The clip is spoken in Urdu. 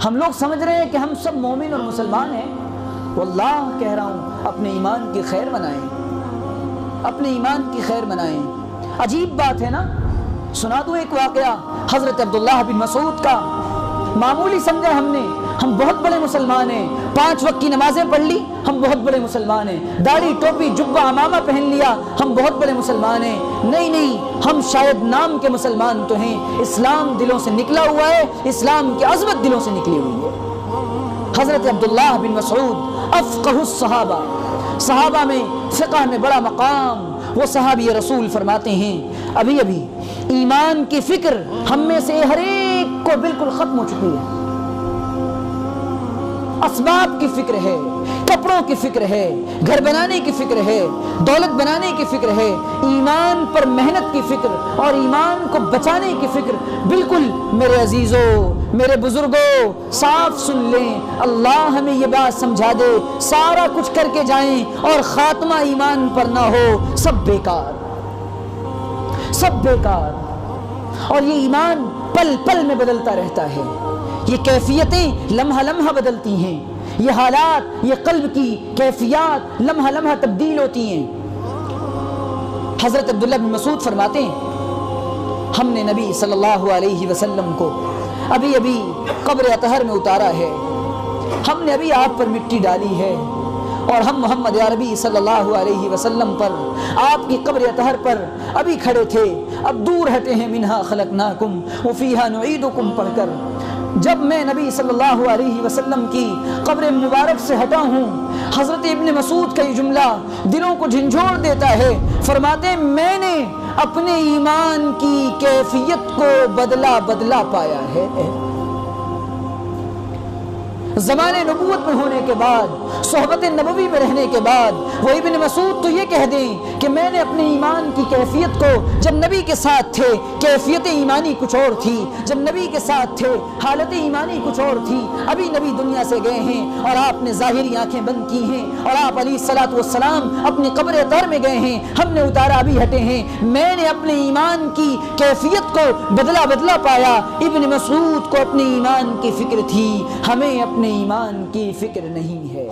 ہم لوگ سمجھ رہے ہیں کہ ہم سب مومن اور مسلمان ہیں، واللہ کہہ رہا ہوں اپنے ایمان کی خیر منائیں، اپنے ایمان کی خیر منائیں۔ عجیب بات ہے نا، سنا دوں ایک واقعہ حضرت عبداللہ بن مسعود کا۔ معمولی سمجھا ہم نے، ہم بہت بڑے مسلمان ہیں، 5 وقت کی نمازیں پڑھ لی، ہم بہت بڑے مسلمان ہیں، داڑھی ٹوپی جبہ عمامہ پہن لیا، ہم بہت بڑے مسلمان ہیں۔ نہیں، ہم شاید نام کے مسلمان تو ہیں، اسلام دلوں سے نکلا ہوا ہے، اسلام کی عظمت دلوں سے نکلی ہوئی ہے۔ حضرت عبداللہ بن مسعود افقہ الصحابہ، صحابہ میں فقہ میں بڑا مقام، وہ صحابی رسول فرماتے ہیں ابھی ایمان کی فکر ہم میں سے ہر ایک کو بالکل ختم ہو چکی ہے۔ اسباب کی فکر ہے، کپڑوں کی فکر ہے، گھر بنانے کی فکر ہے، دولت بنانے کی فکر ہے، ایمان پر محنت کی فکر اور ایمان کو بچانے کی فکر بالکل۔ میرے عزیزوں، میرے بزرگوں، صاف سن لیں، اللہ ہمیں یہ بات سمجھا دے، سارا کچھ کر کے جائیں اور خاتمہ ایمان پر نہ ہو، سب بیکار، سب بیکار۔ اور یہ ایمان پل پل میں بدلتا رہتا ہے، یہ کیفیتیں لمحہ لمحہ بدلتی ہیں، یہ حالات، یہ قلب کی کیفیات لمحہ لمحہ تبدیل ہوتی ہیں۔ حضرت عبداللہ بن مسعود فرماتے ہیں ہم نے نبی صلی اللہ علیہ وسلم کو ابھی قبر اطہر میں اتارا ہے، ہم نے ابھی آپ پر مٹی ڈالی ہے، اور ہم محمد عربی صلی اللہ علیہ وسلم پر، آپ کی قبر اطہر پر ابھی کھڑے تھے، اب دور ہٹے ہیں، منہا خلقناکم وفیہا نعیدکم پڑھ کر۔ جب میں نبی صلی اللہ علیہ وسلم کی قبر مبارک سے ہٹا ہوں، حضرت ابن مسعود کا یہ جملہ دلوں کو جھنجھوڑ دیتا ہے، فرماتے ہیں میں نے اپنے ایمان کی کیفیت کو بدلا پایا ہے۔ زمانے نبوت میں ہونے کے بعد، صحبت نبوی میں رہنے کے بعد، وہ ابن مسعود تو یہ کہہ دیں کہ میں نے اپنے ایمان کی کیفیت کو، جب نبی کے ساتھ تھے کیفیت ایمانی کچھ اور تھی، جب نبی کے ساتھ تھے حالت ایمانی کچھ اور تھی، ابھی نبی دنیا سے گئے ہیں اور آپ نے ظاہری آنکھیں بند کی ہیں، اور آپ علیہ الصلوۃ والسلام اپنی قبر اطہر میں گئے ہیں، ہم نے اتارا ابھی ہٹے ہیں، میں نے اپنے ایمان کی کیفیت کو بدلا پایا۔ ابن مسعود کو اپنے ایمان کی فکر تھی، ہمیں اپنے ایمان کی فکر نہیں ہے۔